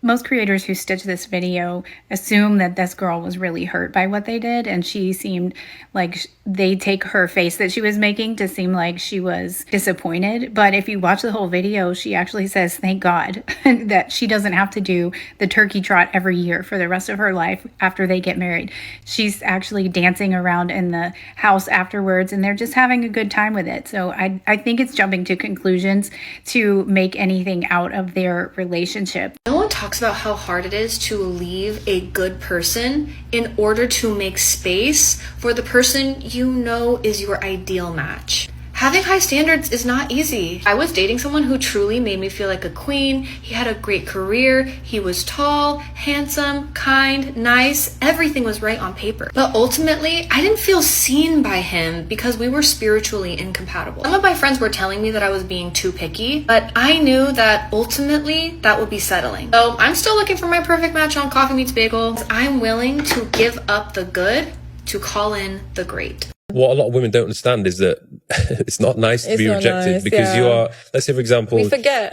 Most creators who stitch this video assume that this girl was really hurt by what they did, and she seemed like they take her face that she was making to seem like she was disappointed. But if you watch the whole video, she actually says, thank God that she doesn't have to do the turkey trot every year for the rest of her life after they get married. She's actually dancing around in the house afterwards, and they're just having a good time with it. So I think it's jumping to conclusions to make anything out of their relationship. No one talks about how hard it is to leave a good person in order to make space for the person you know is your ideal match. Having high standards is not easy. I was dating someone who truly made me feel like a queen. He had a great career. He was tall, handsome, kind, nice. Everything was right on paper. But ultimately, I didn't feel seen by him because we were spiritually incompatible. Some of my friends were telling me that I was being too picky, but I knew that ultimately that would be settling. So I'm still looking for my perfect match on Coffee Meets Bagel. I'm willing to give up the good to call in the great. What a lot of women don't understand is that it's not nice to be rejected because you are, let's say, for example,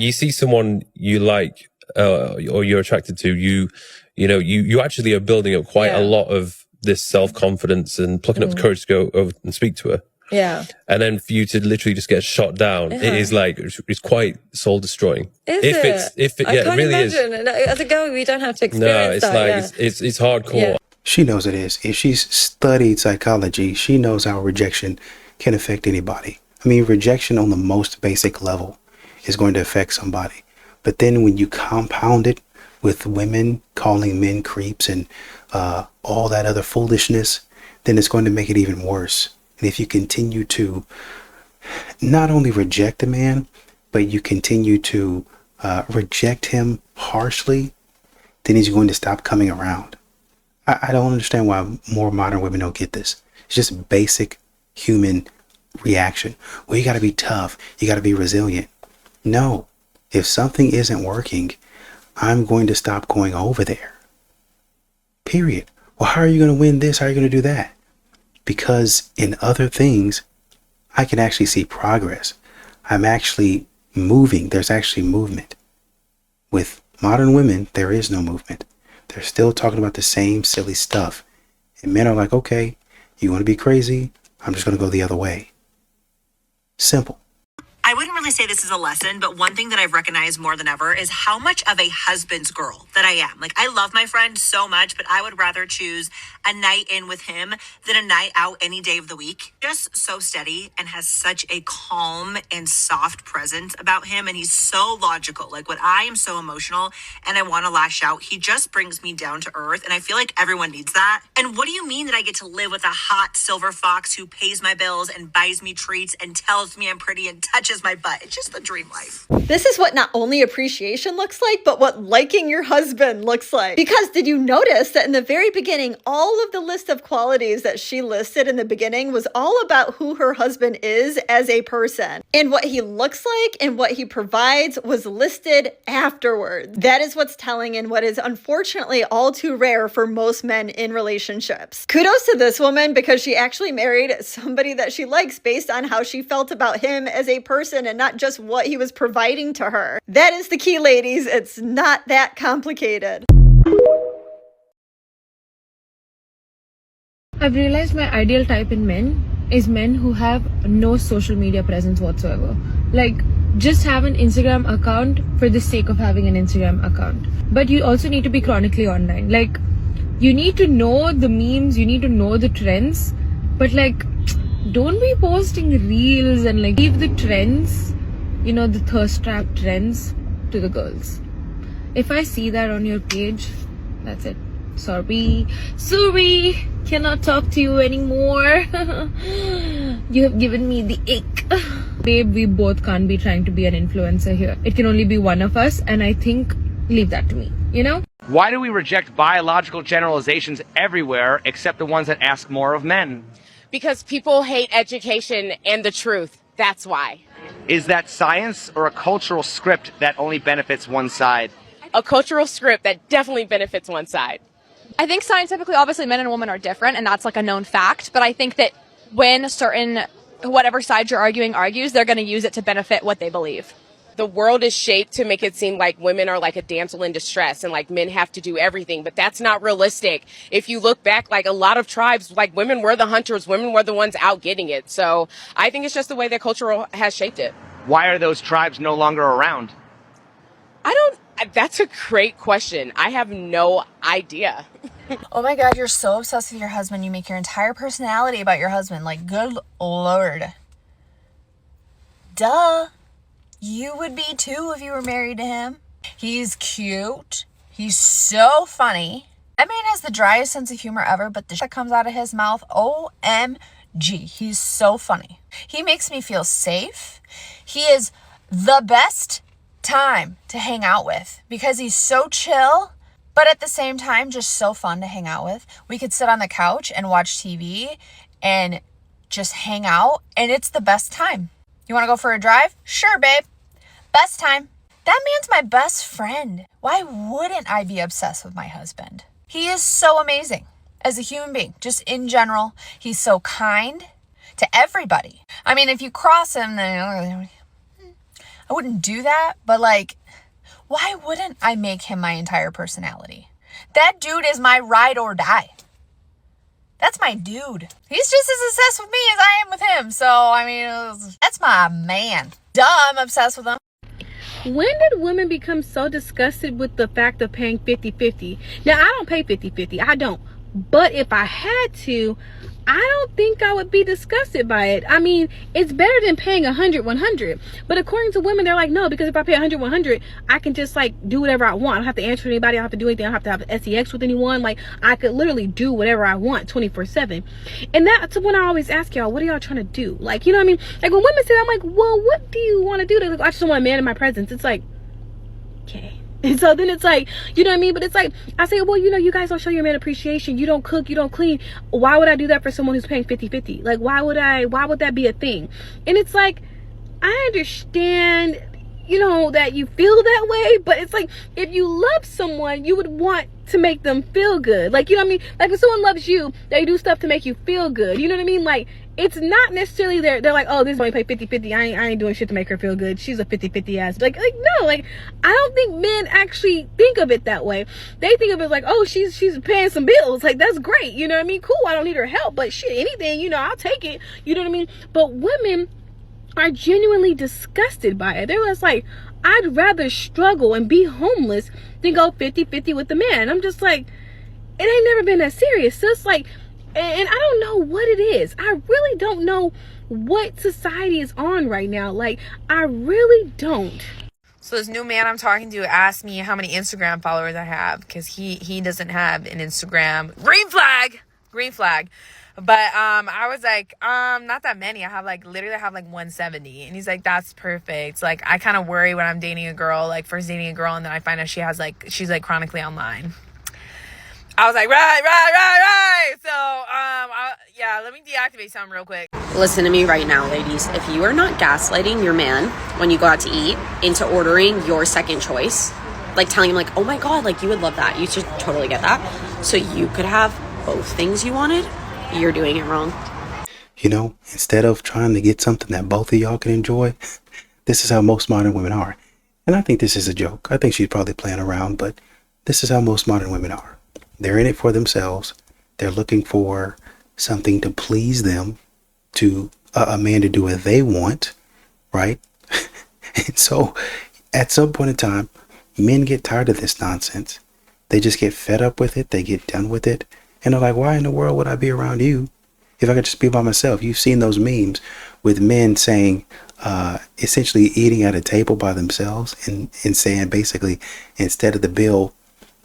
you see someone you like or you're attracted to, you actually are building up quite a lot of this self-confidence and plucking up the courage to go over and speak to her. Yeah. And then for you to literally just get shot down, it is like, it's quite soul destroying. If it really imagine. is. As a girl, we don't have to experience that. It's hardcore. Yeah. She knows it is. If she's studied psychology, she knows how rejection can affect anybody. I mean, rejection on the most basic level is going to affect somebody. But then when you compound it with women calling men creeps and all that other foolishness, then it's going to make it even worse. And if you continue to not only reject a man, but you continue to reject him harshly, then he's going to stop coming around. I don't understand why more modern women don't get this. It's just basic human reaction. Well, you got to be tough. You got to be resilient. No, if something isn't working, I'm going to stop going over there. Period. Well, how are you going to win this? How are you going to do that? Because in other things, I can actually see progress. I'm actually moving. There's actually movement. With modern women, there is no movement. They're still talking about the same silly stuff. And men are like, okay, you want to be crazy? I'm just going to go the other way. Simple. I wouldn't really say this is a lesson, but one thing that I've recognized more than ever is how much of a husband's girl that I am. Like, I love my friend so much, but I would rather choose a night in with him than a night out any day of the week. Just so steady and has such a calm and soft presence about him. And he's so logical. Like, when I am so emotional and I want to lash out, he just brings me down to earth. And I feel like everyone needs that. And what do you mean that I get to live with a hot silver fox who pays my bills and buys me treats and tells me I'm pretty and touches my butt? It's just the dream life. This is what not only appreciation looks like, but what liking your husband looks like. Because did you notice that in the very beginning, all of the list of qualities that she listed in the beginning was all about who her husband is as a person. And what he looks like and what he provides was listed afterwards. That is what's telling and what is unfortunately all too rare for most men in relationships. Kudos to this woman because she actually married somebody that she likes based on how she felt about him as a person and not just what he was providing to her. That is the key, ladies. It's not that complicated. I've realized my ideal type in men is men who have no social media presence whatsoever. Like, just have an Instagram account for the sake of having an Instagram account. But you also need to be chronically online. Like, you need to know the memes, you need to know the trends, but like, don't be posting reels and like leave the trends, you know, the thirst trap trends to the girls. If I see that on your page, that's it. Sorry, cannot talk to you anymore. You have given me the ick. Babe, we both can't be trying to be an influencer here. It can only be one of us, and I think leave that to me, you know? Why do we reject biological generalizations everywhere except the ones that ask more of men? Because people hate education and the truth. That's why. Is that science or a cultural script that only benefits one side? A cultural script that definitely benefits one side. I think scientifically, obviously, men and women are different, and that's like a known fact. But I think that when whatever side you're argues, they're going to use it to benefit what they believe. The world is shaped to make it seem like women are like a damsel in distress and like men have to do everything, but that's not realistic. If you look back, like a lot of tribes, like women were the hunters, women were the ones out getting it. So I think it's just the way that culture has shaped it. Why are those tribes no longer around? That's a great question. I have no idea. Oh my God, you're so obsessed with your husband. You make your entire personality about your husband. Like, good Lord. Duh. You would be too if you were married to him. He's cute. He's so funny. That man has the driest sense of humor ever, but the shit that comes out of his mouth, OMG. He's so funny. He makes me feel safe. He is the best time to hang out with because he's so chill, but at the same time just so fun to hang out with. We could sit on the couch and watch TV and just hang out, and it's the best time. You want to go for a drive? Sure, babe. Best time. That man's my best friend. Why wouldn't I be obsessed with my husband? He is so amazing as a human being, just in general. He's so kind to everybody. I mean, if you cross him, then I wouldn't do that, but like, why wouldn't I make him my entire personality? That dude is my ride or die. That's my dude. He's just as obsessed with me as I am with him. So, I mean, that's my man. Duh, I'm obsessed with him. When did women become so disgusted with the fact of paying 50-50? Now, I don't pay 50-50. I don't. But if I had to, I don't think I would be disgusted by it. I mean, it's better than paying 100-100. But according to women, they're like, no, because if I pay 100-100, I can just like do whatever I want. I don't have to answer to anybody. I don't have to do anything. I don't have to have sex with anyone. Like, I could literally do whatever I want 24/7. And that's when I always ask y'all, what are y'all trying to do? Like, you know what I mean? Like, when women say that, I'm like, well, what do you want to do? They're like, I just want a man in my presence. It's like, okay. And so then it's like, you know what I mean? But it's like, I say, well, you know, you guys don't show your man appreciation. You don't cook, you don't clean. Why would I do that for someone who's paying 50-50? Like, why would that be a thing? And it's like, I understand, you know, that you feel that way, but it's like, if you love someone, you would want to make them feel good. Like, you know what I mean? Like, if someone loves you, they do stuff to make you feel good. You know what I mean? Like, it's not necessarily they're like, oh, this is only pay 50-50. I ain't doing shit to make her feel good. She's a 50-50 ass. Like no, like, I don't think men actually think of it that way. They think of it like, oh, she's paying some bills. Like, that's great. You know what I mean? Cool. I don't need her help, but shit, anything, you know, I'll take it. You know what I mean? But women are genuinely disgusted by it. They're just like, I'd rather struggle and be homeless than go 50-50 with the man. I'm just like, it ain't never been that serious. So it's like, and I don't know what it is. I really don't know what society is on right now. Like, I really don't. So this new man I'm talking to asked me how many Instagram followers I have, because he doesn't have an Instagram. Green flag. But I was like, not that many. I have like literally 170. And he's like, that's perfect. Like, I kind of worry when I'm dating a girl, like first dating a girl, and then I find out she's like chronically online. I was like, right. So, yeah, let me deactivate something real quick. Listen to me right now, ladies. If you are not gaslighting your man when you go out to eat into ordering your second choice, like telling him like, oh my God, like you would love that. You should totally get that. So you could have both things you wanted. You're doing it wrong. You know, instead of trying to get something that both of y'all can enjoy, this is how most modern women are. And I think this is a joke. I think she's probably playing around, but this is how most modern women are. They're in it for themselves. They're looking for something to please them, to a man to do what they want, right? And so at some point in time, men get tired of this nonsense. They just get fed up with it. They get done with it. And they're like, why in the world would I be around you if I could just be by myself? You've seen those memes with men saying, essentially eating at a table by themselves and saying basically, instead of the bill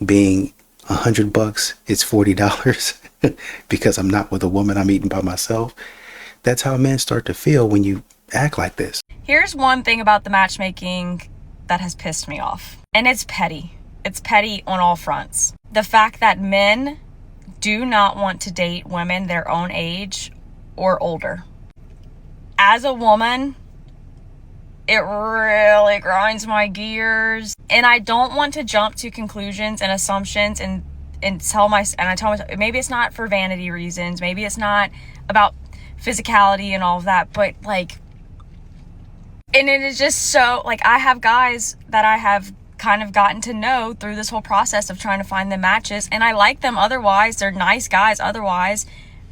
being $100, it's $40 because I'm not with a woman, I'm eating by myself. That's how men start to feel when you act like this. Here's one thing about the matchmaking that has pissed me off, and it's petty. It's petty on all fronts. The fact that men do not want to date women their own age or older. As a woman, it really grinds my gears, and I don't want to jump to conclusions and assumptions and I tell myself maybe it's not for vanity reasons, maybe it's not about physicality and all of that, but like, And it is just so, like, I have guys that I have kind of gotten to know through this whole process of trying to find the matches, and I like them otherwise. They're nice guys otherwise,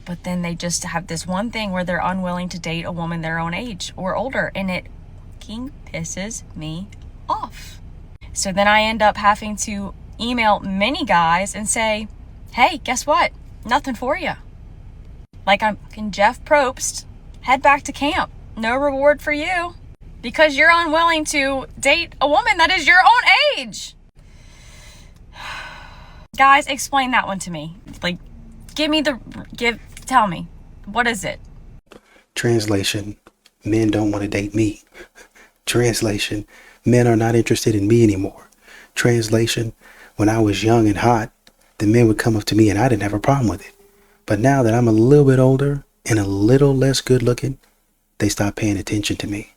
but then they just have this one thing where they're unwilling to date a woman their own age or older, and it fucking pisses me off. So then I end up having to email many guys and say, hey, guess what? Nothing for you. Like I'm fucking Jeff Probst, head back to camp. No reward for you. Because you're unwilling to date a woman that is your own age. Guys, explain that one to me. Like, tell me. What is it? Translation, men don't want to date me. Translation, men are not interested in me anymore. Translation, when I was young and hot, the men would come up to me and I didn't have a problem with it. But now that I'm a little bit older and a little less good looking, they stop paying attention to me.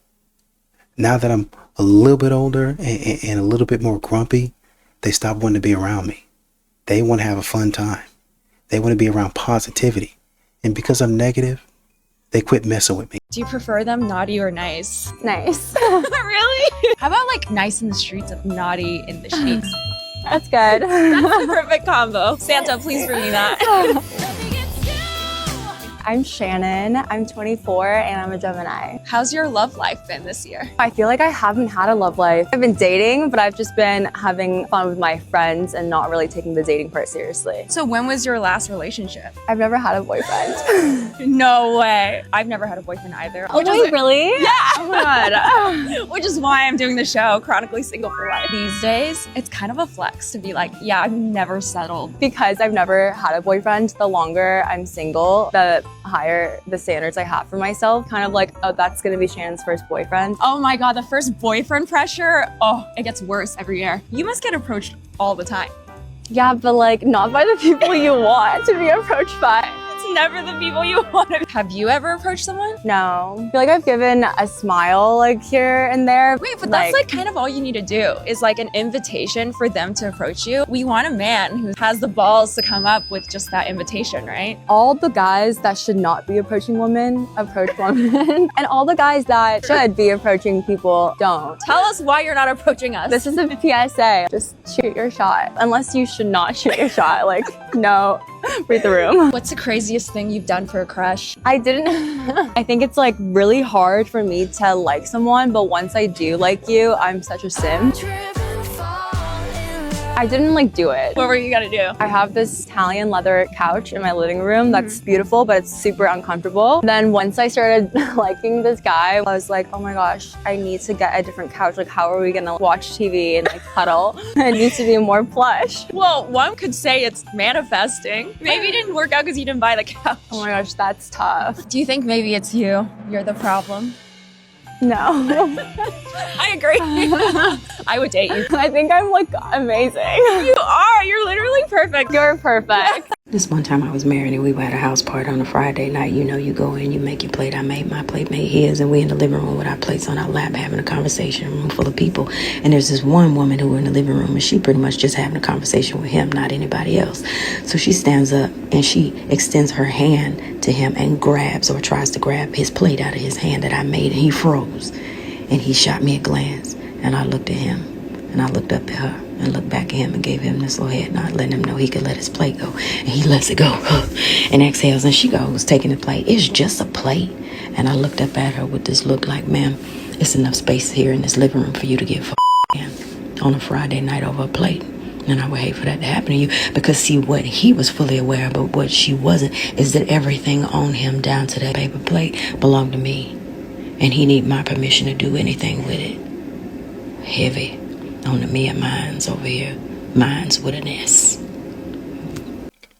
Now that I'm a little bit older and a little bit more grumpy, they stop wanting to be around me. They want to have a fun time. They want to be around positivity. And because I'm negative, they quit messing with me. Do you prefer them naughty or nice? Nice. Really? How about like nice in the streets of naughty in the sheets? That's good. That's the perfect combo. Santa, please bring me that. I'm Shannon, I'm 24 and I'm a Gemini. How's your love life been this year? I feel like I haven't had a love life. I've been dating, but I've just been having fun with my friends and not really taking the dating part seriously. So when was your last relationship? I've never had a boyfriend. No way. I've never had a boyfriend either. Oh wait, really? Yeah. Oh my God. Which is why I'm doing the show, Chronically Single for Life. These days, it's kind of a flex to be like, yeah, I've never settled. Because I've never had a boyfriend, the longer I'm single, the higher the standards I have for myself. Kind of like, oh, that's gonna be Shannon's first boyfriend. Oh my God, the first boyfriend pressure. Oh, it gets worse every year. You must get approached all the time. Yeah, but like not by the people you want to be approached by. It's never the people you want to. Have you ever approached someone? No. I feel like I've given a smile like here and there. Wait, but that's like kind of all you need to do is like an invitation for them to approach you. We want a man who has the balls to come up with just that invitation, right? All the guys that should not be approaching women approach women. And all the guys that should be approaching people don't. Tell us why you're not approaching us. This is a PSA. Just shoot your shot. Unless you should not shoot your shot. Like, no, read the room. What's the craziest thing you've done for a crush? I think it's like really hard for me to like someone, but once I do like you, I'm such a sim. I didn't like do it. What were you gonna do? I have this Italian leather couch in my living room that's beautiful, but it's super uncomfortable. Then once I started liking this guy, I was like, oh my gosh, I need to get a different couch. Like, how are we gonna watch TV and like cuddle? It needs to be more plush. Well, one could say it's manifesting. Maybe it didn't work out because you didn't buy the couch. Oh my gosh, that's tough. Do you think maybe it's you? You're the problem? No. I agree. I would date you. I think I'm like amazing. You are. You're literally perfect. You're perfect. This one time I was married and we were at a house party on a Friday night. You know, you go in, you make your plate. I made my plate, made his, and we in the living room with our plates on our lap having a conversation, a room full of people. And there's this one woman who were in the living room and she pretty much just having a conversation with him, not anybody else. So she stands up and she extends her hand to him and grabs or tries to grab his plate out of his hand that I made, and he froze. And he shot me a glance, and I looked at him, and I looked up at her, and looked back at him and gave him this little head nod, letting him know he could let his plate go. And he lets it go and exhales, and she goes, taking the plate. It's just a plate. And I looked up at her with this look like, ma'am, it's enough space here in this living room for you to get in on a Friday night over a plate. And I would hate for that to happen to you, because see, what he was fully aware of, but what she wasn't, is that everything on him down to that paper plate belonged to me. And he need my permission to do anything with it. Heavy on the me and mine's over here. Mine's with an S.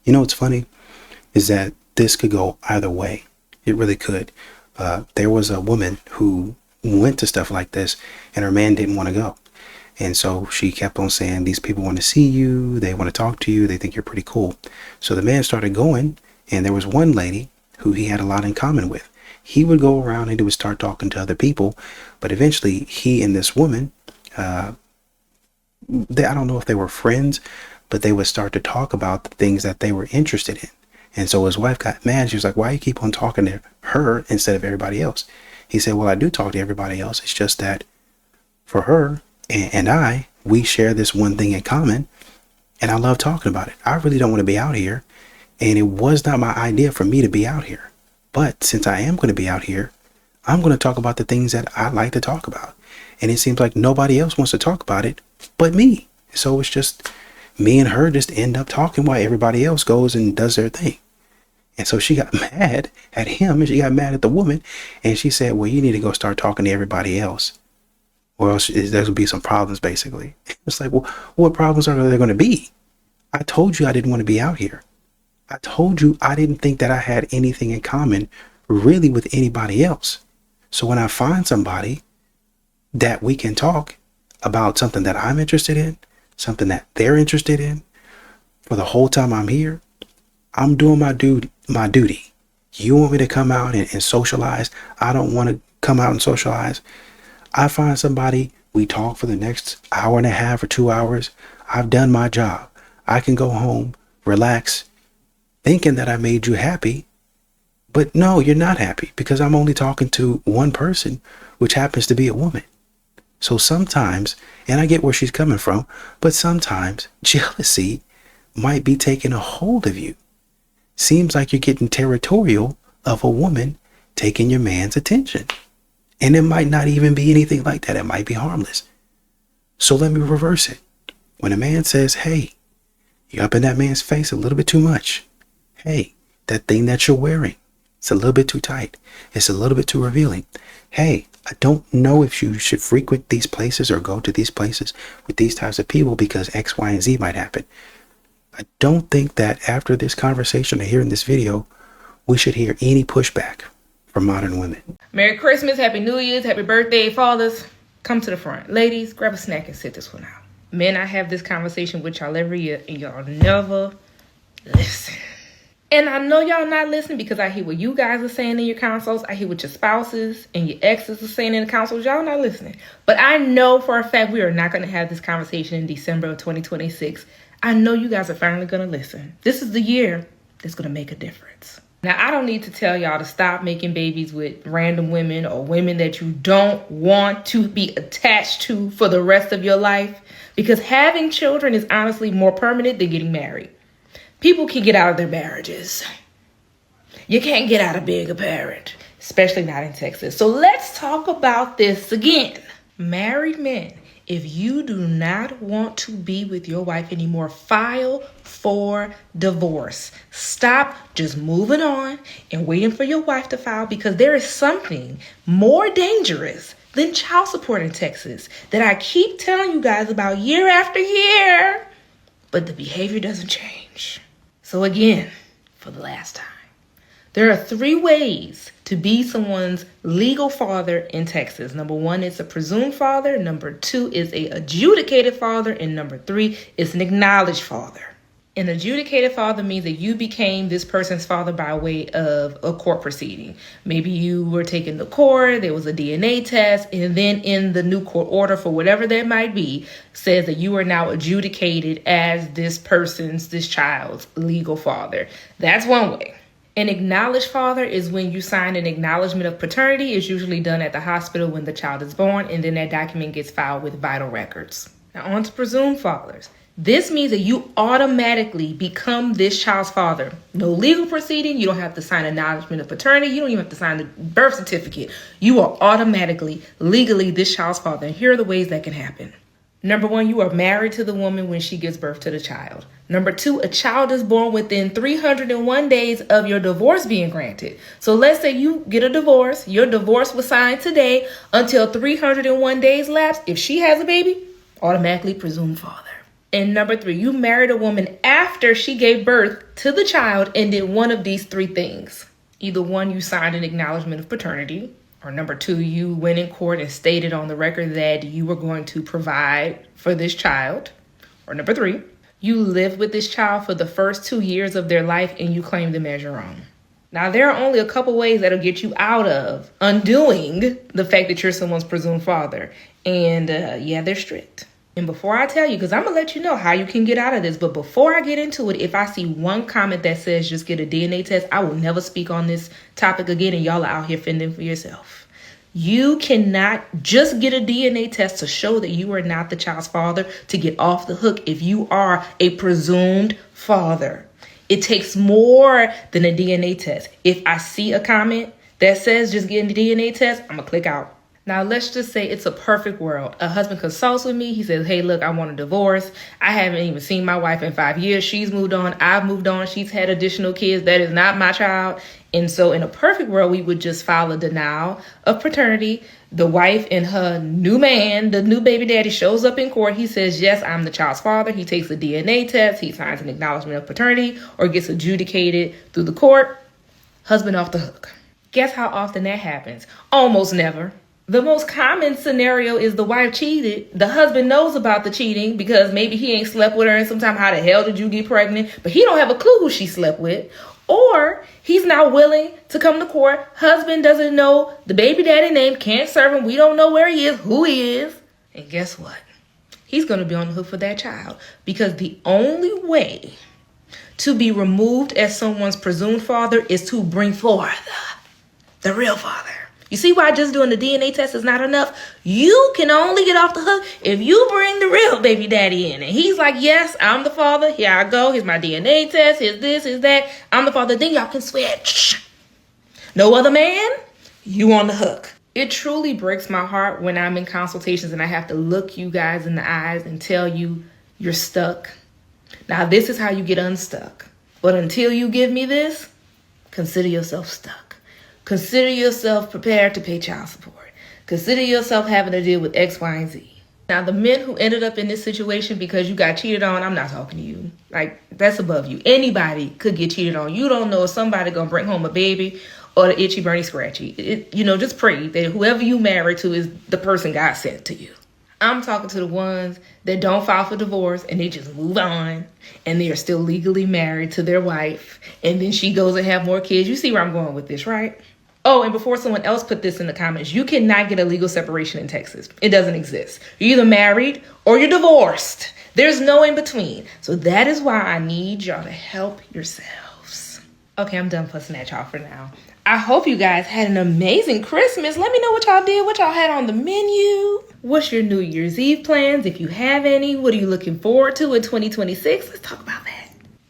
You know what's funny is that this could go either way. It really could. There was a woman who went to stuff like this and her man didn't want to go. And so she kept on saying, these people want to see you. They want to talk to you. They think you're pretty cool. So the man started going, and there was one lady who he had a lot in common with. He would go around and he would start talking to other people. But eventually he and this woman, I don't know if they were friends, but they would start to talk about the things that they were interested in. And so his wife got mad. She was like, why you keep on talking to her instead of everybody else? He said, well, I do talk to everybody else. It's just that for her and I, we share this one thing in common, and I love talking about it. I really don't want to be out here, and it was not my idea for me to be out here. But since I am going to be out here, I'm going to talk about the things that I like to talk about. And it seems like nobody else wants to talk about it but me. So it's just me and her just end up talking while everybody else goes and does their thing. And so she got mad at him, and she got mad at the woman, and she said, well, you need to go start talking to everybody else, or else there's going to be some problems, basically. It's like, well, what problems are there going to be? I told you I didn't want to be out here. I told you I didn't think that I had anything in common really with anybody else. So when I find somebody that we can talk about something that I'm interested in, something that they're interested in, for the whole time I'm here, I'm doing my duty. You want me to come out and socialize? I don't want to come out and socialize. I find somebody, we talk for the next hour and a half or 2 hours. I've done my job. I can go home, relax, thinking that I made you happy. But no, you're not happy, because I'm only talking to one person, which happens to be a woman. So sometimes, and I get where she's coming from, but sometimes jealousy might be taking a hold of you. Seems like you're getting territorial of a woman taking your man's attention. And it might not even be anything like that. It might be harmless. So let me reverse it. When a man says, hey, you're up in that man's face a little bit too much. Hey, that thing that you're wearing, it's a little bit too tight. It's a little bit too revealing. Hey, I don't know if you should frequent these places or go to these places with these types of people because X, Y, and Z might happen. I don't think that after this conversation or hearing this video, we should hear any pushback from modern women. Merry Christmas, Happy New Year's, Happy Birthday, fathers. Come to the front. Ladies, grab a snack and sit this one out. Men, I have this conversation with y'all every year, and y'all never listen. And I know y'all not listening because I hear what you guys are saying in your consoles. I hear what your spouses and your exes are saying in the consoles. Y'all not listening. But I know for a fact we are not going to have this conversation in December of 2026. I know you guys are finally going to listen. This is the year that's going to make a difference. Now, I don't need to tell y'all to stop making babies with random women or women that you don't want to be attached to for the rest of your life, because having children is honestly more permanent than getting married. People can get out of their marriages. You can't get out of being a parent, especially not in Texas. So let's talk about this again. Married men, if you do not want to be with your wife anymore, file for divorce. Stop just moving on and waiting for your wife to file, because there is something more dangerous than child support in Texas that I keep telling you guys about year after year, but the behavior doesn't change. So again, for the last time, there are 3 ways to be someone's legal father in Texas. Number 1 is a presumed father. Number 2 is a adjudicated father. And number 3 is an acknowledged father. An adjudicated father means that you became this person's father by way of a court proceeding. Maybe you were taken to court, there was a DNA test, and then in the new court order, for whatever that might be, says that you are now adjudicated as this child's legal father. That's one way. An acknowledged father is when you sign an acknowledgement of paternity. It's usually done at the hospital when the child is born, and then that document gets filed with vital records. Now on to presumed fathers. This means that you automatically become this child's father. No legal proceeding. You don't have to sign an acknowledgement of paternity. You don't even have to sign the birth certificate. You are automatically, legally this child's father. And here are the ways that can happen. Number 1, you are married to the woman when she gives birth to the child. Number 2, a child is born within 301 days of your divorce being granted. So let's say you get a divorce. Your divorce was signed today. Until 301 days lapse, if she has a baby, automatically presumed father. And number 3, you married a woman after she gave birth to the child and did one of these 3 things. Either 1, you signed an acknowledgement of paternity. Or number 2, you went in court and stated on the record that you were going to provide for this child. Or number 3, you lived with this child for the first 2 years of their life and you claim them as your own. Now, there are only a couple ways that'll get you out of undoing the fact that you're someone's presumed father. And they're strict. And before I tell you, because I'm going to let you know how you can get out of this, but before I get into it, if I see one comment that says just get a DNA test, I will never speak on this topic again, and y'all are out here fending for yourself. You cannot just get a DNA test to show that you are not the child's father to get off the hook if you are a presumed father. It takes more than a DNA test. If I see a comment that says just get a DNA test, I'm going to click out. Now, let's just say it's a perfect world. A husband consults with me. He says, hey, look, I want a divorce. I haven't even seen my wife in 5 years. She's moved on. I've moved on. She's had additional kids. That is not my child. And so in a perfect world, we would just file a denial of paternity. The wife and her new man, the new baby daddy, shows up in court. He says, yes, I'm the child's father. He takes a DNA test. He signs an acknowledgement of paternity or gets adjudicated through the court. Husband off the hook. Guess how often that happens? Almost never. The most common scenario is the wife cheated. The husband knows about the cheating because maybe he ain't slept with her and sometime how the hell did you get pregnant? But he don't have a clue who she slept with. Or he's not willing to come to court. Husband doesn't know the baby daddy name, can't serve him. We don't know where he is, who he is. And guess what? He's going to be on the hook for that child because the only way to be removed as someone's presumed father is to bring forth the real father. You see why just doing the DNA test is not enough? You can only get off the hook if you bring the real baby daddy in. And he's like, yes, I'm the father. Here I go. Here's my DNA test. Here's this, here's that. I'm the father. Then y'all can switch. No other man, you on the hook. It truly breaks my heart when I'm in consultations and I have to look you guys in the eyes and tell you you're stuck. Now, this is how you get unstuck. But until you give me this, consider yourself stuck. Consider yourself prepared to pay child support. Consider yourself having to deal with X, Y, and Z. Now, the men who ended up in this situation because you got cheated on, I'm not talking to you. Like, that's above you. Anybody could get cheated on. You don't know if somebody gonna bring home a baby or the itchy, burny, scratchy. Just pray that whoever you married to is the person God sent to you. I'm talking to the ones that don't file for divorce and they just move on and they are still legally married to their wife. And then she goes and have more kids. You see where I'm going with this, right? Oh, and before someone else put this in the comments, you cannot get a legal separation in Texas. It doesn't exist. You're either married or you're divorced. There's no in between. So that is why I need y'all to help yourselves. Okay, I'm done fussing at y'all for now. I hope you guys had an amazing Christmas. Let me know what y'all did, what y'all had on the menu. What's your New Year's Eve plans, if you have any? What are you looking forward to in 2026? Let's talk about that.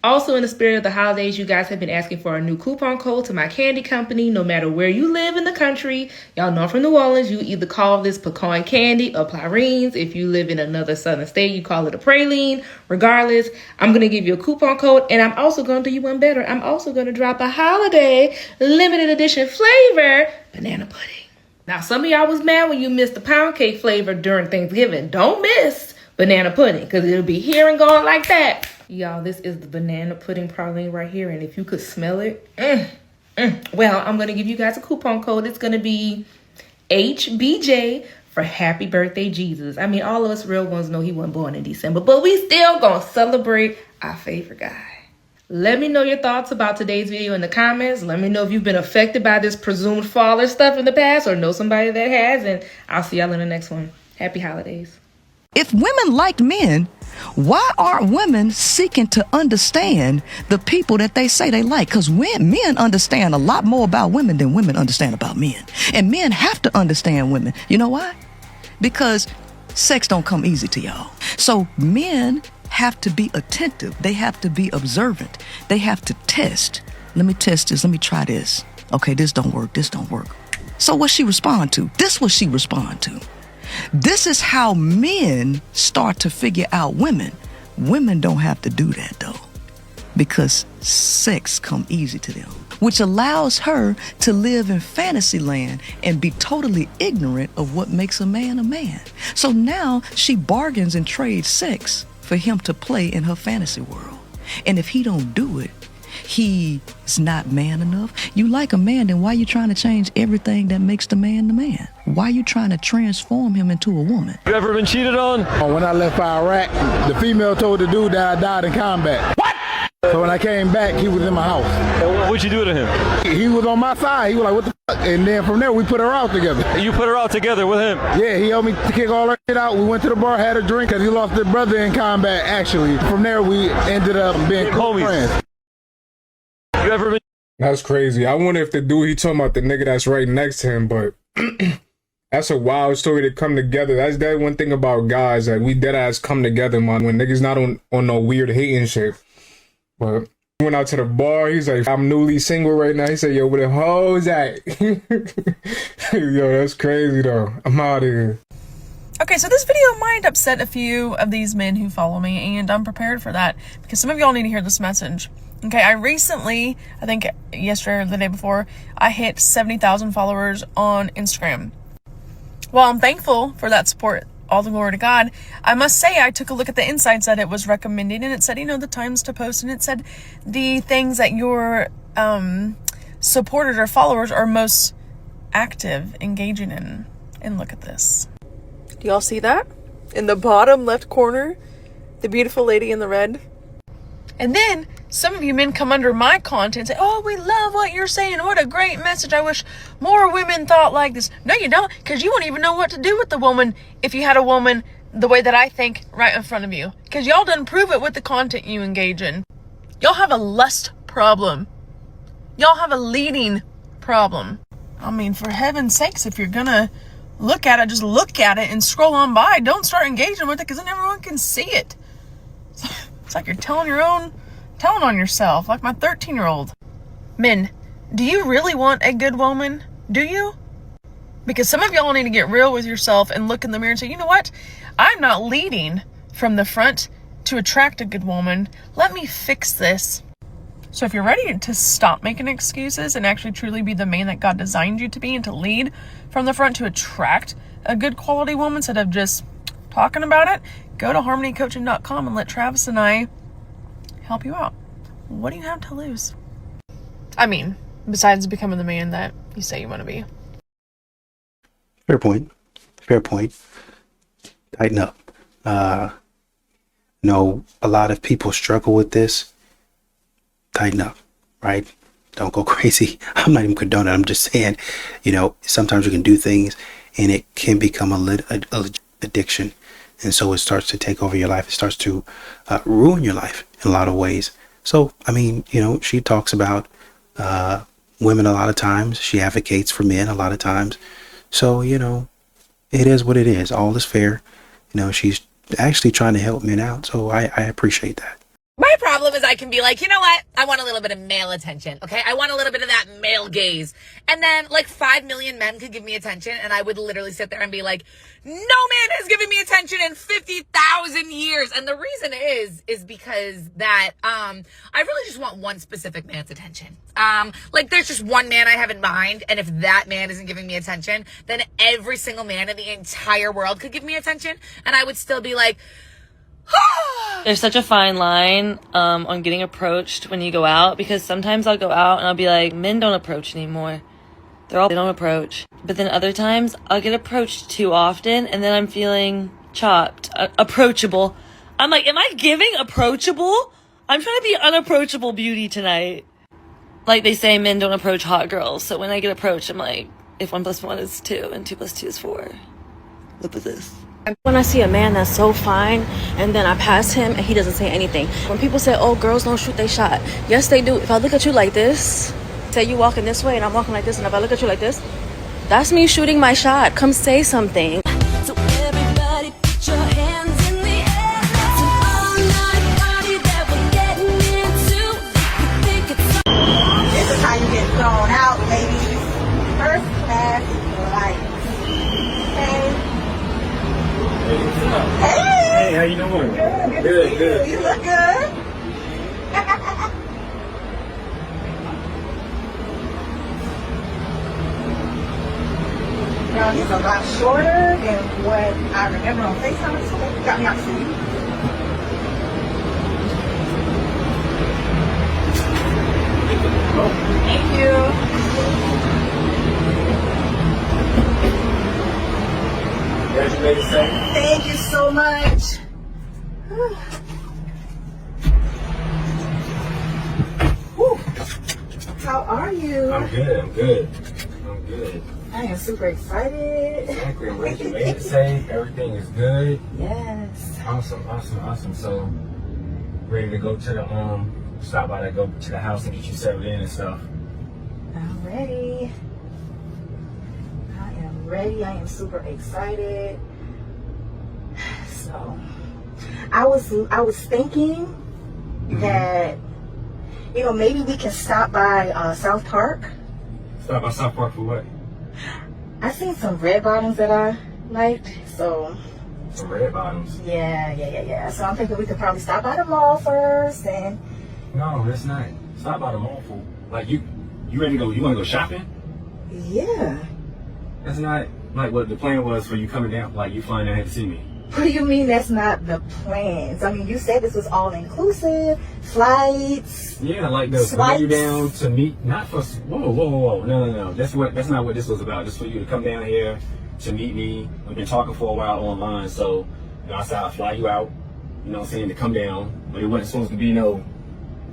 Also, in the spirit of the holidays, you guys have been asking for a new coupon code to my candy company. No matter where you live in the country, y'all know I'm from New Orleans, you either call this pecan candy or Plyrines. If you live in another southern state, you call it a praline. Regardless, I'm going to give you a coupon code, and I'm also going to do you one better. I'm also going to drop a holiday limited edition flavor banana pudding. Now, some of y'all was mad when you missed the pound cake flavor during Thanksgiving. Don't miss banana pudding because it'll be here and gone like that. Y'all, this is the banana pudding praline right here. And if you could smell it, well, I'm going to give you guys a coupon code. It's going to be HBJ for Happy Birthday, Jesus. I mean, all of us real ones know he wasn't born in December, but we still going to celebrate our favorite guy. Let me know your thoughts about today's video in the comments. Let me know if you've been affected by this presumed father stuff in the past or know somebody that has. And I'll see y'all in the next one. Happy holidays. If women liked men, why aren't women seeking to understand the people that they say they like? Because men understand a lot more about women than women understand about men. And men have to understand women. You know why? Because sex don't come easy to y'all. So men have to be attentive. They have to be observant. They have to test. Let me test this. Let me try this. Okay, this don't work. This don't work. So what she respond to? This what she respond to. This is how men start to figure out women. Women don't have to do that though, because sex come easy to them, which allows her to live in fantasy land and be totally ignorant of what makes a man. So now she bargains and trades sex for him to play in her fantasy world. And if he don't do it, he is not man enough. You like a man, then why you trying to change everything that makes the man? Why you trying to transform him into a woman? You ever been cheated on? When I left for Iraq, the female told the dude that I died in combat. What? So when I came back, he was in my house. What'd you do to him? He was on my side. He was like, what the fuck? And then from there, we put her out together. You put her out together with him? Yeah, he helped me to kick all her shit out. We went to the bar, had a drink, because he lost his brother in combat, actually. From there, we ended up being cool friends. You ever been? That's crazy. I wonder if the dude he talking about the nigga that's right next to him, but That's a wild story to come together. That's that one thing about guys, like we dead ass come together, man. When niggas not on no weird hating shit. But he went out to the bar. He's like, I'm newly single right now. He said, yo, where the hoes at? Yo, that's crazy though. I'm out of here. Okay, so this video might upset a few of these men who follow me, and I'm prepared for that because some of y'all need to hear this message. Okay, I recently, I think yesterday or the day before, I hit 70,000 followers on Instagram. While I'm thankful for that support, all the glory to God, I must say I took a look at the insights that it was recommending, and it said, the times to post, and it said the things that your supporters or followers are most active, engaging in. And look at this. Do y'all see that? In the bottom left corner, the beautiful lady in the red. And then some of you men come under my content and say, oh, we love what you're saying. What a great message. I wish more women thought like this. No, you don't, because you won't even know what to do with the woman if you had a woman the way that I think right in front of you. Because y'all done prove it with the content you engage in. Y'all have a lust problem. Y'all have a leading problem. I mean, for heaven's sakes, if you're gonna look at it, just look at it and scroll on by. Don't start engaging with it because then everyone can see it. It's like you're telling on yourself, like my 13-year-old. Men, do you really want a good woman? Do you? Because some of y'all need to get real with yourself and look in the mirror and say, you know what? I'm not leading from the front to attract a good woman. Let me fix this. So if you're ready to stop making excuses and actually truly be the man that God designed you to be and to lead from the front to attract a good quality woman instead of just talking about it, go to harmonycoaching.com and let Travis and I help you out. What do you have to lose? I mean, besides becoming the man that you say you want to be. Fair point. Tighten up. A lot of people struggle with this. Tighten up, right? Don't go crazy. I'm not even condoning it. I'm just saying, sometimes you can do things and it can become a addiction. And so it starts to take over your life. It starts to ruin your life in a lot of ways. So, I mean, she talks about women a lot of times. She advocates for men a lot of times. So, it is what it is. All is fair. She's actually trying to help men out. So I appreciate that. My problem is I can be like, you know what? I want a little bit of male attention, okay? I want a little bit of that male gaze. And then like 5 million men could give me attention and I would literally sit there and be like, no man has given me attention in 50,000 years. And the reason is because that I really just want one specific man's attention. Like there's just one man I have in mind, and if that man isn't giving me attention, then every single man in the entire world could give me attention, and I would still be like, there's such a fine line on getting approached when you go out, because sometimes I'll go out and I'll be like, men don't approach anymore. They don't approach. But then other times I'll get approached too often and then I'm feeling chopped. Approachable. I'm like, am I giving approachable? I'm trying to be unapproachable beauty tonight. Like they say, men don't approach hot girls. So when I get approached, I'm like, if 1 + 1 is 2 and 2 + 2 is 4. Look at this. When I see a man that's so fine and then I pass him and he doesn't say anything. When people say, oh, girls don't shoot their shot. Yes, they do. If I look at you like this, say you walking this way and I'm walking like this, and if I look at you like this, that's me shooting my shot. Come say something. So everybody put your hands in the air. It's an all-night party that we're getting into. You think it's This is how you get thrown out, ladies. First class flight. Okay. Hey, how you doing? Good. You look good. Now he's a lot shorter than what I remember on FaceTime. So you got me out to see. Thank you. Thank you so much. How are you? I'm good. I am super excited. Exactly. I'm ready to make it safe. Everything is good. Yes. Awesome. So, ready to go to the stop by to go to the house and get you settled in and stuff. I'm ready. I am ready. I am super excited. So I was thinking that, you know, maybe we can stop by South Park. Stop by South Park for what? I seen some red bottoms that I liked, so. Some red bottoms? Yeah. So I'm thinking we could probably stop by the mall first and. No, that's not. Stop by the mall, fool. Like, you ready to go? You want to go shopping? Yeah. That's not like what the plan was for you coming down. Like, you flying down here to see me. What do you mean that's not the plans? I mean, you said this was all inclusive, flights. Yeah, like the fly you down to meet, not for. Whoa. No. That's not what this was about. Just for you to come down here to meet me. We've been talking for a while online, so you know, I said I'll fly you out. You know what I'm saying, to come down, but it wasn't supposed to be no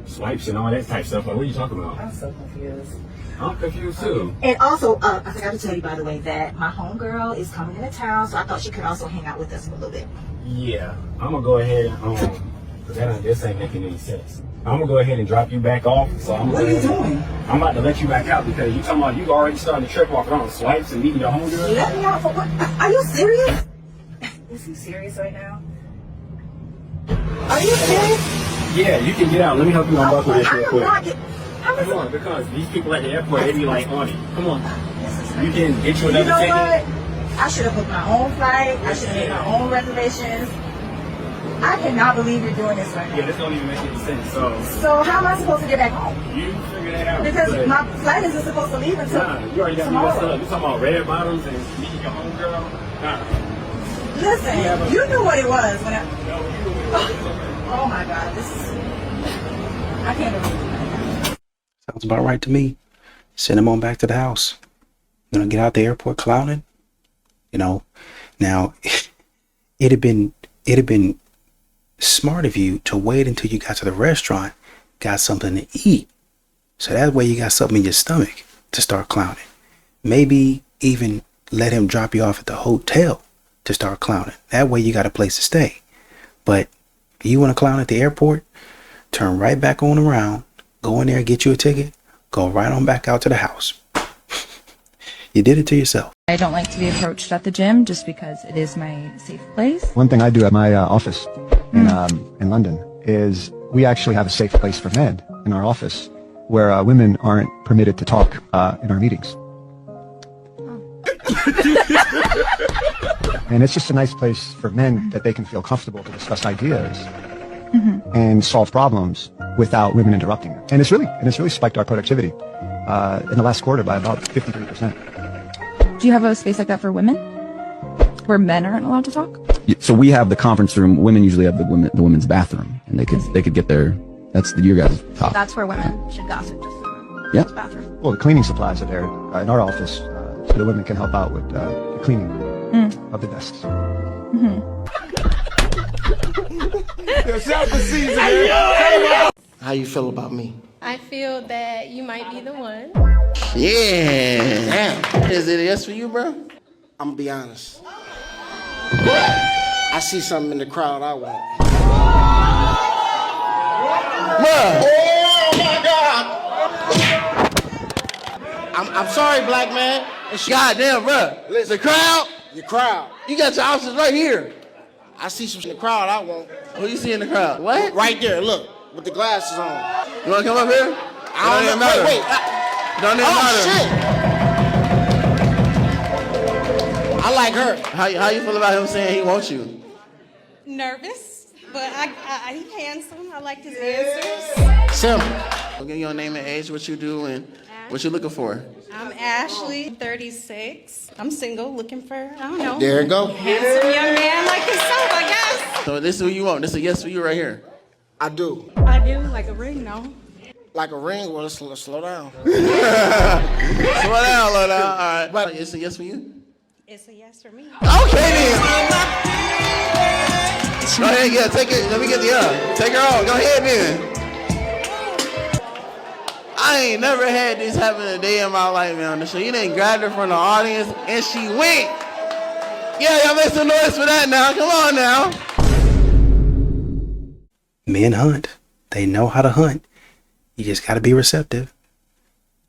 swipes and all that type stuff. Like, what are you talking about? I'm so confused. I'm confused too. And also, I forgot to tell you, by the way, that my homegirl is coming into town, so I thought she could also hang out with us for a little bit. Yeah, I'm gonna go ahead. This ain't making any sense. I'm gonna go ahead and drop you back off. So What are you doing? I'm about to let you back out because you talking about you already starting to trip off on swipes and meeting your homegirl. Let me out for what? Are you serious? Is he serious right now? Are you serious? Yeah, you can get out. Let me help you unbuckle this real quick. Come on, because these people at the airport, they be like on it. Come on. You can get you another ticket. What? I should have booked my own flight. I should have made my own reservations. I cannot believe you're doing this right now. Yeah, this don't even make any sense. So how am I supposed to get back home? You figure that out. Because my flight isn't supposed to leave until you already got me messed tomorrow. up. You talking about red bottoms and meeting your homegirl? Listen, you knew what it was when I. Oh my God, I can't believe it. Sounds about right to me. Send him on back to the house. Gonna get out the airport clowning. You know, now it'd have been smart of you to wait until you got to the restaurant, got something to eat. So that way you got something in your stomach to start clowning. Maybe even let him drop you off at the hotel to start clowning. That way you got a place to stay. But you want to clown at the airport, turn right back on around, go in there, get you a ticket, go right on back out to the house. You did it to yourself. I don't like to be approached at the gym just because it is my safe place. One thing I do at my office in London is we actually have a safe place for men in our office where women aren't permitted to talk in our meetings. And it's just a nice place for men that they can feel comfortable to discuss ideas and solve problems without women interrupting them. And it's really spiked our productivity in the last quarter by about 53%. Do you have a space like that for women? Where men aren't allowed to talk? So we have the conference room. Women usually have the women's bathroom, and they could get their. That's your guys' top. That's where women should gossip, just in Yeah. the bathroom. Well, the cleaning supplies are there in our office, so the women can help out with the cleaning of the desks. How you feel about me? I feel that you might be the one. Yeah. Damn. Is it a yes for you, bro? I'm gonna be honest. I see something in the crowd I want. Bruh. Oh my God. I'm sorry, black man. Goddamn, bruh. Listen, the crowd? Your crowd. You got your options right here. I see some in the crowd I want. What you see in the crowd? What? Right there, look, with the glasses on. You wanna come up here? I don't know. Wait. Don't even matter. I like her. How you feel about him saying he wants you? Nervous, but he's handsome. I like his answers. Simple. I'll give you your name and age, what you do, and what you looking for. I'm Ashley, 36. I'm single, looking for, I don't know. There you go. Handsome young man like himself, I guess. So this is who you want. This is a yes for you right here. I do. I do, like a ring, no? Like a ring? Well, let's slow down. slow down. All right. But it's a yes for you? It's a yes for me. Okay, then. Go ahead, yeah, take it. Let me get the take her off. Go ahead, then. I ain't never had this happen a day in my life, man, on the show. You didn't grab her from the audience, and she went. Yeah, y'all make some noise for that now. Come on now. Men hunt. They know how to hunt. You just got to be receptive.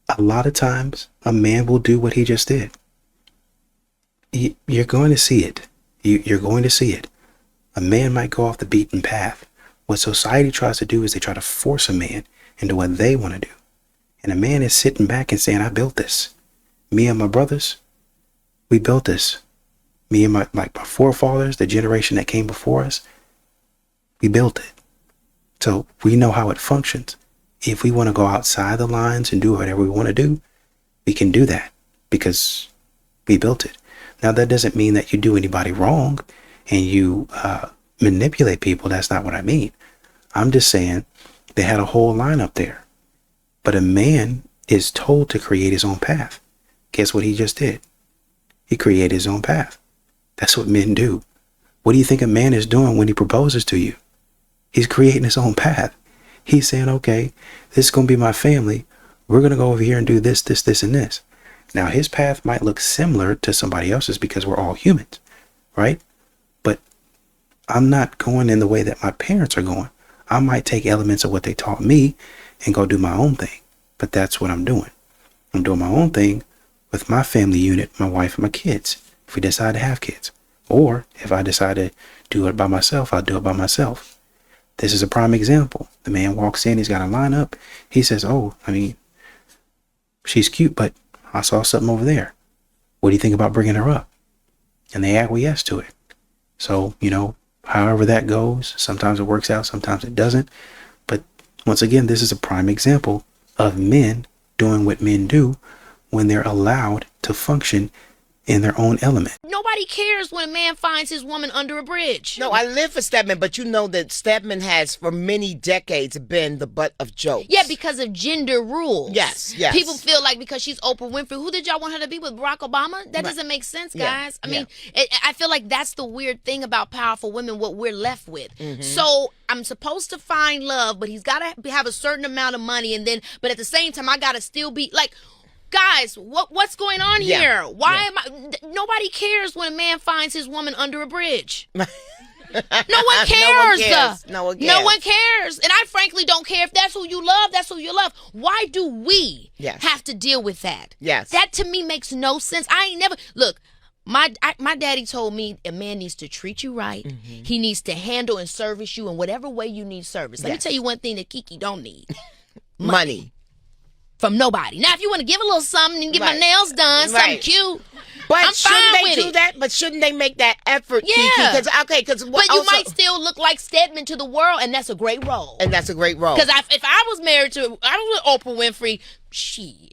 A lot of times, a man will do what he just did. You're going to see it. You're going to see it. A man might go off the beaten path. What society tries to do is they try to force a man into what they want to do. And a man is sitting back and saying, I built this. Me and my brothers, we built this. Me and my forefathers, the generation that came before us, we built it. So we know how it functions. If we want to go outside the lines and do whatever we want to do, we can do that because we built it. Now, that doesn't mean that you do anybody wrong and you manipulate people. That's not what I mean. I'm just saying they had a whole line up there. But a man is told to create his own path. Guess what he just did? He created his own path. That's what men do. What do you think a man is doing when he proposes to you? He's creating his own path. He's saying, okay, this is going to be my family. We're going to go over here and do this, this, this, and this. Now, his path might look similar to somebody else's because we're all humans, right? But I'm not going in the way that my parents are going. I might take elements of what they taught me and go do my own thing. But that's what I'm doing. I'm doing my own thing with my family unit, my wife and my kids, if we decide to have kids. Or if I decide to do it by myself, I'll do it by myself. This is a prime example. The man walks in, he's got a lineup. He says, oh, I mean, she's cute, but I saw something over there. What do you think about bringing her up? And they acquiesce to it. So, however that goes, sometimes it works out, sometimes it doesn't. But once again, this is a prime example of men doing what men do when they're allowed to function in their own element. Nobody cares when a man finds his woman under a bridge. No, I live for Stedman, but you know that Stedman has for many decades been the butt of jokes. Yeah, because of gender rules. Yes. People feel like because she's Oprah Winfrey, who did y'all want her to be with, Barack Obama? That doesn't make sense, guys. I mean, I feel like that's the weird thing about powerful women, what we're left with. So I'm supposed to find love, but he's got to have a certain amount of money, but at the same time, I got to still be like, guys, what's going on here? Why am I? Nobody cares when a man finds his woman under a bridge. No one cares. No one cares. No one cares. And I frankly don't care if that's who you love. That's who you love. Why do we have to deal with that? Yes. That to me makes no sense. I ain't never look. My daddy told me a man needs to treat you right. He needs to handle and service you in whatever way you need service. Let me tell you one thing that Kiki don't need: money. From nobody. Now, if you want to give a little something and get my nails done, something cute, but I'm shouldn't fine they with do it. that? But shouldn't they make that effort, Kiki? But you might still look like Stedman to the world, and that's a great role. And that's a great role. Because if I was married to, I was with Oprah Winfrey,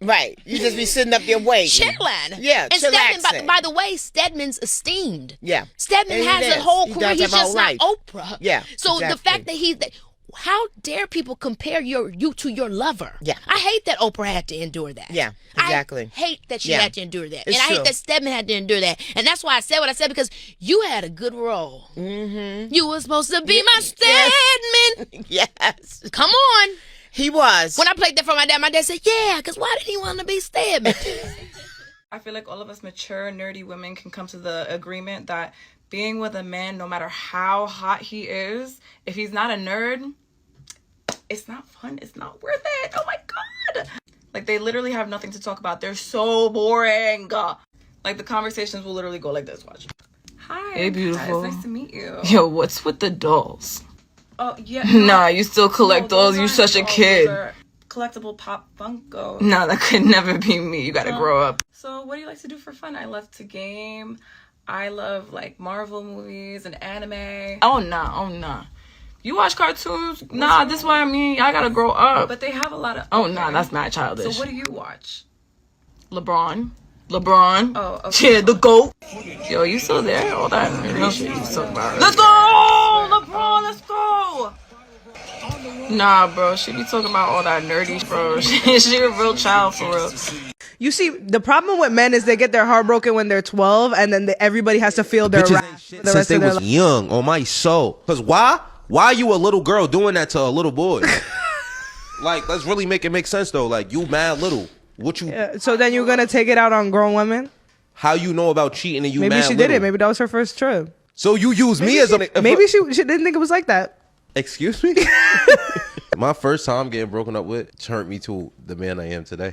right, you just be sitting up there waiting, chilling, yeah, and Stedman. By the way, Stedman's esteemed. Yeah, Stedman has a whole career. He's just not Oprah. Yeah, so the fact that how dare people compare you to your lover? Yeah. I hate that Oprah had to endure that. Yeah, exactly. I hate that she had to endure that. It's and I true. hate that Stedman had to endure that. And that's why I said what I said, because you had a good role. You were supposed to be my Stedman. Yes. Come on. He was. When I played that for my dad said, yeah, because why did he want to be Stedman? I feel like all of us mature, nerdy women can come to the agreement that being with a man, no matter how hot he is, if he's not a nerd, it's not fun. It's not worth it. Oh my God. Like, they literally have nothing to talk about. They're so boring. Like, the conversations will literally go like this. Watch. Hi. Hey, beautiful. It's nice to meet you. Yo, what's with the dolls? Oh, yeah. Nah, you still collect those. You aren't such a dolls. kid. Those are collectible Pop Funkos. Nah, that could never be me. You gotta grow up. So what do you like to do for fun? I love to game. I love, like, Marvel movies and anime. Oh, nah. You watch cartoons? Nah, this is what I mean. I gotta grow up. But they have a lot of... Oh, nah, that's mad childish. So what do you watch? LeBron. Oh, okay. Yeah, the GOAT. Yo, you still there? All that nerdy shit you talking about. Let's go! LeBron, let's go! Nah, bro. She be talking about all that nerdy, bro. She a real child, for real. You see, the problem with men is they get their heart broken when they're 12, and then everybody has to feel their wrath for the Since rest they of their was life. young, on my soul. Cause why? Why you a little girl doing that to a little boy? Like, let's really make it make sense though. Like, you mad little. What you? Yeah, so then you're gonna take it out on grown women? How you know about cheating and you Maybe mad she little? did it. Maybe that was her first trip. So you use me as a... Maybe she didn't think it was like that. Excuse me? My first time getting broken up with turned me to the man I am today.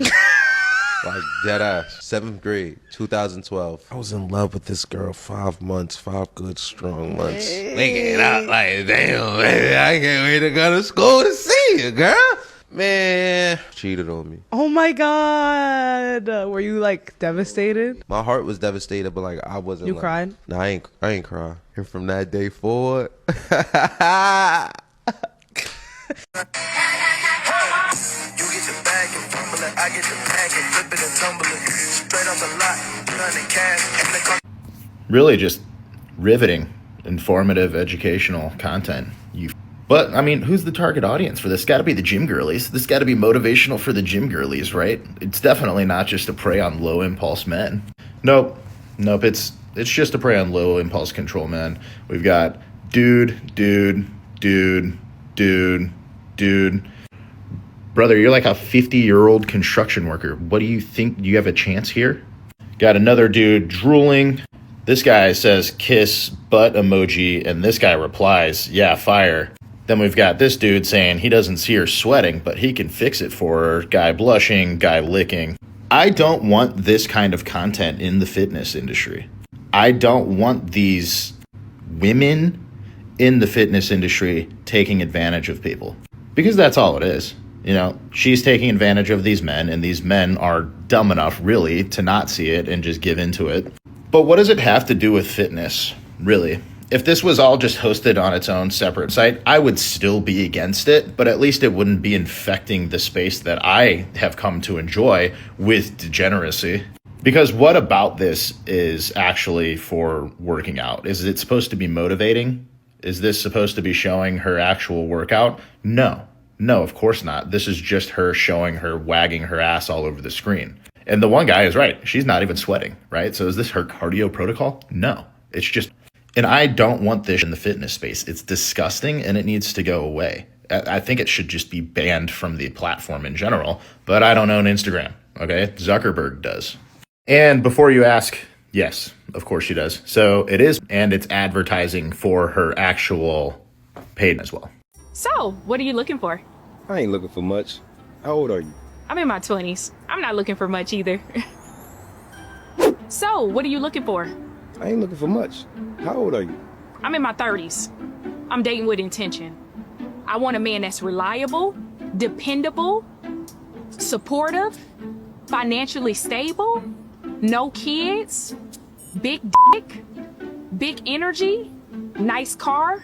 Like dead ass. 7th grade, 2012. I was in love with this girl 5 months, 5 good strong months. Making out like, damn, baby, I can't wait to go to school to see you, girl. Man, cheated on me. Oh my God. Were you like devastated? My heart was devastated, but like I wasn't. You like, cried? No, I ain't cry. And from that day forward, You get your bag and fumble it, I get the bag and flip it and tumble it. Straight off the lot, nothing cash. Really just riveting, informative, educational content. But, I mean, who's the target audience for this? Got to be the gym girlies. This got to be motivational for the gym girlies, right? It's definitely not just to prey on low impulse men. Nope. It's just to prey on low impulse control men. We've got dude. Brother, you're like a 50-year-old construction worker. What do you think? Do you have a chance here? Got another dude drooling. This guy says kiss butt emoji, and this guy replies, yeah, fire. Then we've got this dude saying he doesn't see her sweating, but he can fix it for her. Guy blushing, guy licking. I don't want this kind of content in the fitness industry. I don't want these women in the fitness industry taking advantage of people. Because that's all it is. You know, she's taking advantage of these men, and these men are dumb enough, really, to not see it and just give into it. But what does it have to do with fitness, really? If this was all just hosted on its own separate site, I would still be against it, but at least it wouldn't be infecting the space that I have come to enjoy with degeneracy. Because what about this is actually for working out? Is it supposed to be motivating? Is this supposed to be showing her actual workout? No, of course not. This is just her showing her wagging her ass all over the screen. And the one guy is right. She's not even sweating, right? So is this her cardio protocol? No, it's just... And I don't want this in the fitness space. It's disgusting and it needs to go away. I think it should just be banned from the platform in general, but I don't own Instagram, okay? Zuckerberg does. And before you ask, yes, of course she does. So it is, and it's advertising for her actual paid as well. So, what are you looking for? I ain't looking for much. How old are you? I'm in my 20s. I'm not looking for much either. So, what are you looking for? I ain't looking for much. How old are you? I'm in my 30s. I'm dating with intention. I want a man that's reliable, dependable, supportive, financially stable, no kids, big dick, big energy, nice car,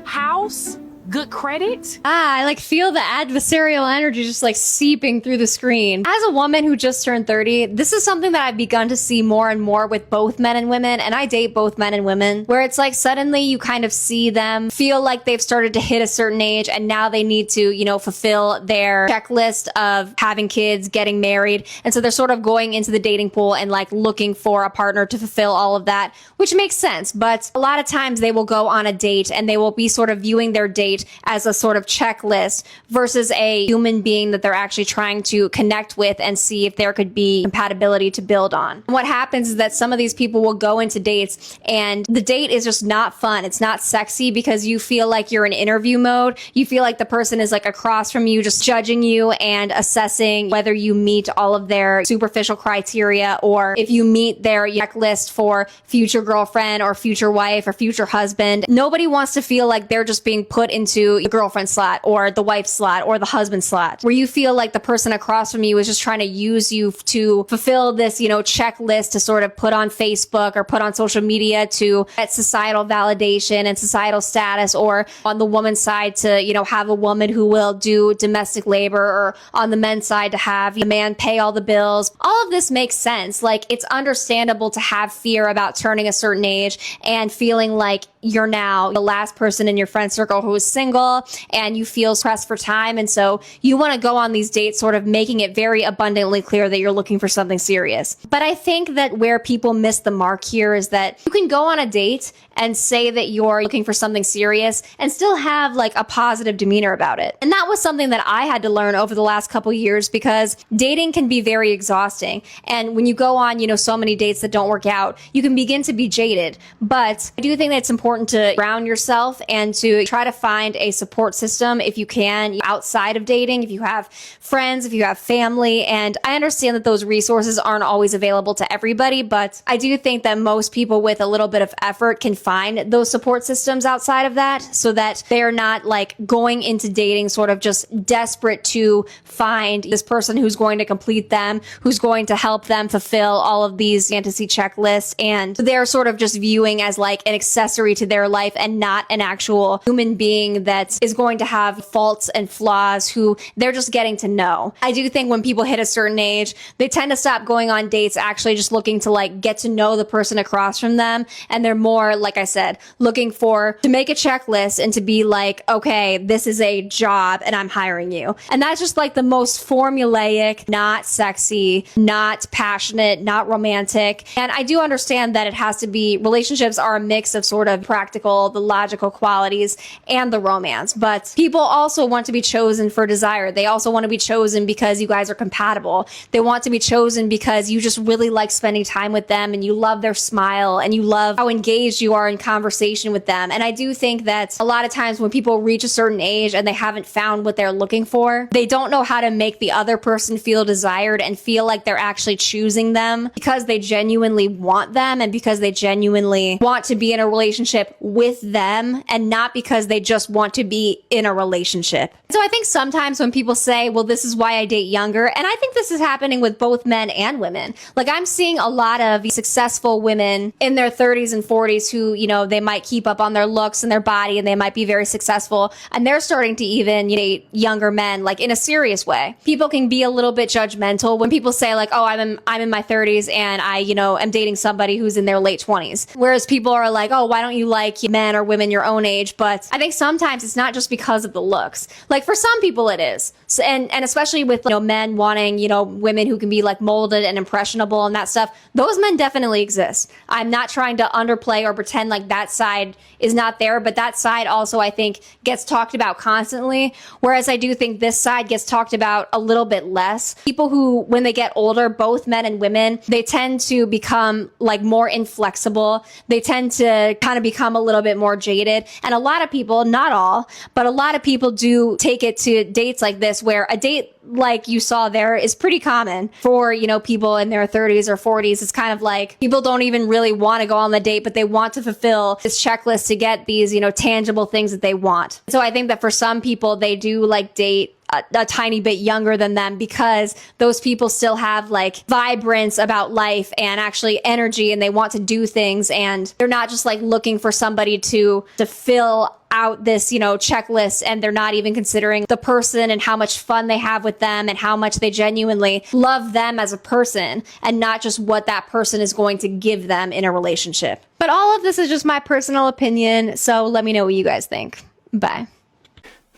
house, good credit. I like feel the adversarial energy just like seeping through the screen. As a woman who just turned 30, this is something that I've begun to see more and more with both men and women, and I date both men and women, where it's like suddenly you kind of see them feel like they've started to hit a certain age and now they need to, you know, fulfill their checklist of having kids, getting married. And so they're sort of going into the dating pool and like looking for a partner to fulfill all of that, which makes sense. But a lot of times they will go on a date and they will be sort of viewing their date as a sort of checklist versus a human being that they're actually trying to connect with and see if there could be compatibility to build on. What happens is that some of these people will go into dates and the date is just not fun. It's not sexy because you feel like you're in interview mode. You feel like the person is like across from you, just judging you and assessing whether you meet all of their superficial criteria or if you meet their checklist for future girlfriend or future wife or future husband. Nobody wants to feel like they're just being put into the girlfriend slot or the wife slot or the husband slot, where you feel like the person across from you is just trying to use you to fulfill this, you know, checklist to sort of put on Facebook or put on social media to get societal validation and societal status, or on the woman's side to, you know, have a woman who will do domestic labor, or on the men's side to have the man pay all the bills. All of this makes sense. Like, it's understandable to have fear about turning a certain age and feeling like you're now the last person in your friend circle who is single and you feel pressed for time. And so you want to go on these dates sort of making it very abundantly clear that you're looking for something serious. But I think that where people miss the mark here is that you can go on a date and say that you're looking for something serious and still have like a positive demeanor about it. And that was something that I had to learn over the last couple years, because dating can be very exhausting. And when you go on, you know, so many dates that don't work out, you can begin to be jaded. But I do think that it's important to ground yourself and to try to find find a support system if you can outside of dating, if you have friends, if you have family. And I understand that those resources aren't always available to everybody, but I do think that most people with a little bit of effort can find those support systems outside of that, so that they're not like going into dating sort of just desperate to find this person who's going to complete them, who's going to help them fulfill all of these fantasy checklists, and they're sort of just viewing as like an accessory to their life and not an actual human being that is going to have faults and flaws who they're just getting to know. I do think when people hit a certain age, they tend to stop going on dates actually just looking to like get to know the person across from them, and they're more, like I said, looking to make a checklist and to be like, okay, this is a job and I'm hiring you. And that's just like the most formulaic, not sexy, not passionate, not romantic. And I do understand that it has to be, relationships are a mix of sort of practical, the logical qualities, and the romance. But people also want to be chosen for desire. They also want to be chosen because you guys are compatible. They want to be chosen because you just really like spending time with them and you love their smile and you love how engaged you are in conversation with them. And I do think that a lot of times when people reach a certain age and they haven't found what they're looking for, they don't know how to make the other person feel desired and feel like they're actually choosing them because they genuinely want them and because they genuinely want to be in a relationship with them and not because they just want to be in a relationship. So I think sometimes when people say, well, this is why I date younger, and I think this is happening with both men and women. Like I'm seeing a lot of successful women in their 30s and 40s who, you know, they might keep up on their looks and their body and they might be very successful, and they're starting to even date younger men like in a serious way. People can be a little bit judgmental when people say like, oh, I'm in my 30s and I, you know, am dating somebody who's in their late 20s. Whereas people are like, oh, why don't you like men or women your own age? But I think sometimes it's not just because of the looks. Like for some people it is. So, and especially with, you know, men wanting, you know, women who can be like molded and impressionable and that stuff, those men definitely exist. I'm not trying to underplay or pretend like that side is not there, but that side also I think gets talked about constantly, whereas I do think this side gets talked about a little bit less. People who, when they get older, both men and women, they tend to become like more inflexible. They tend to kind of become a little bit more jaded. And a lot of people, not all, but a lot of people do take it to dates like this, where a date like you saw there is pretty common for, you know, people in their 30s or 40s. It's kind of like people don't even really want to go on the date, but they want to fulfill this checklist to get these, you know, tangible things that they want. So I think that for some people, they do like date a tiny bit younger than them because those people still have like vibrance about life and actually energy, and they want to do things, and they're not just like looking for somebody to fill out this, you know, checklist, and they're not even considering the person and how much fun they have with them and how much they genuinely love them as a person and not just what that person is going to give them in a relationship. But all of this is just my personal opinion, so let me know what you guys think. Bye.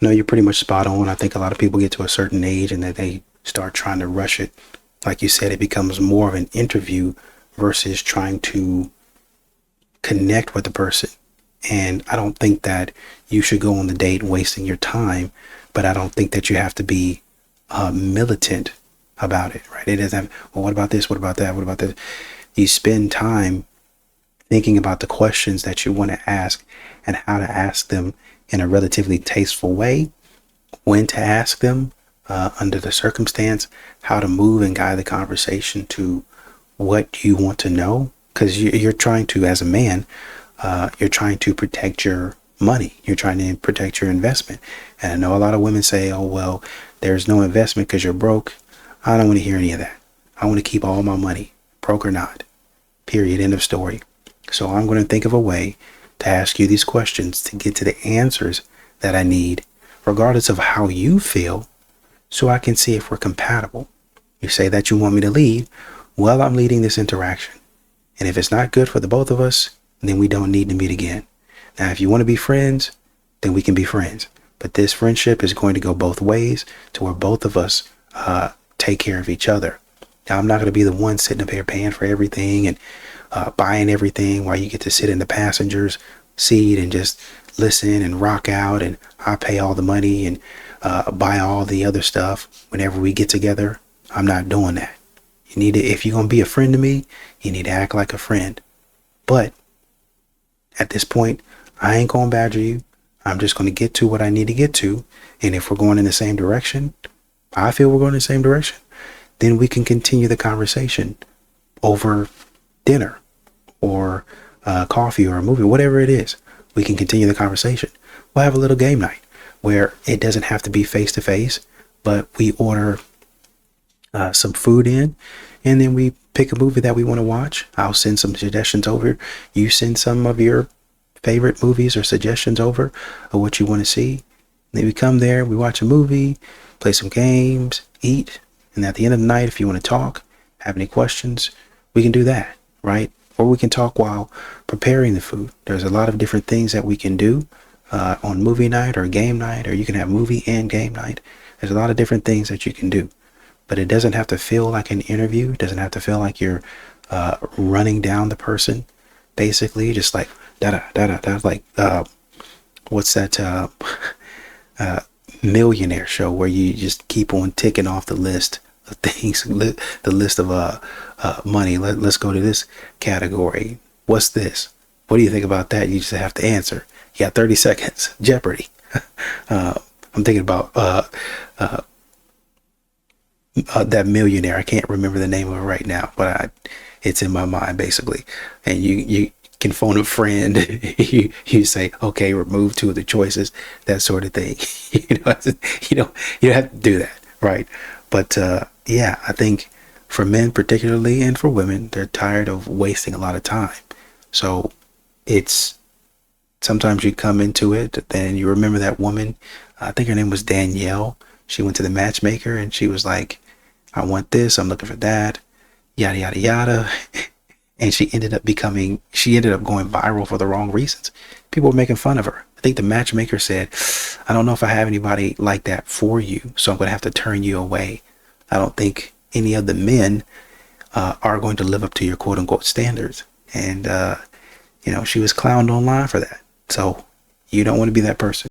No, you're pretty much spot on. I think a lot of people get to a certain age and then they start trying to rush it. Like you said, it becomes more of an interview versus trying to connect with the person. And I don't think that you should go on the date wasting your time, but I don't think that you have to be militant about it, right? It doesn't have, well, what about this? What about that? What about this? You spend time thinking about the questions that you want to ask and how to ask them in a relatively tasteful way, when to ask them under the circumstance, how to move and guide the conversation to what you want to know. Because you're trying to, as a man, you're trying to protect your money. You're trying to protect your investment. And I know a lot of women say, oh, well, there's no investment because you're broke. I don't want to hear any of that. I want to keep all my money, broke or not. Period. End of story. So I'm going to think of a way to ask you these questions to get to the answers that I need, regardless of how you feel, so I can see if we're compatible. You say that you want me to lead. Well, I'm leading this interaction. And if it's not good for the both of us, then we don't need to meet again. Now, if you want to be friends, then we can be friends. But this friendship is going to go both ways to where both of us take care of each other. Now, I'm not going to be the one sitting up here paying for everything and buying everything while you get to sit in the passenger's seat and just listen and rock out, and I pay all the money and buy all the other stuff whenever we get together. I'm not doing that. You need to, if you're going to be a friend to me, you need to act like a friend. But at this point, I ain't going to badger you. I'm just going to get to what I need to get to. And if we're going in the same direction, I feel we're going in the same direction, then we can continue the conversation over dinner or coffee or a movie, whatever it is. We can continue the conversation. We'll have a little game night where it doesn't have to be face to face, but we order some food in, and then we pick a movie that we want to watch. I'll send some suggestions over. You send some of your favorite movies or suggestions over of what you want to see. Then we come there, we watch a movie, play some games, eat, and at the end of the night, if you want to talk, have any questions, we can do that, right? Or we can talk while preparing the food. There's a lot of different things that we can do on movie night or game night, or you can have movie and game night. There's a lot of different things that you can do, but it doesn't have to feel like an interview. It doesn't have to feel like you're running down the person, basically, just like da-da, like what's that millionaire show where you just keep on ticking off the list of things, the list of money. Let's go to this category. What's this? What do you think about that? You just have to answer. You got 30 seconds. Jeopardy. I'm thinking about that millionaire. I can't remember the name of it right now, but it's in my mind basically. And you can phone a friend. you say, okay, remove 2 of the choices, that sort of thing. you don't have to do that, right? But yeah, I think for men particularly, and for women, they're tired of wasting a lot of time. So it's sometimes you come into it, then you remember that woman. I think her name was Danielle. She went to the matchmaker and she was like, I want this, I'm looking for that, yada yada yada. And she ended up going viral for the wrong reasons. People were making fun of her. I think the matchmaker said, I don't know if I have anybody like that for you, so I'm going to have to turn you away. I don't think any of the men are going to live up to your quote unquote standards. And, she was clowned online for that. So you don't want to be that person.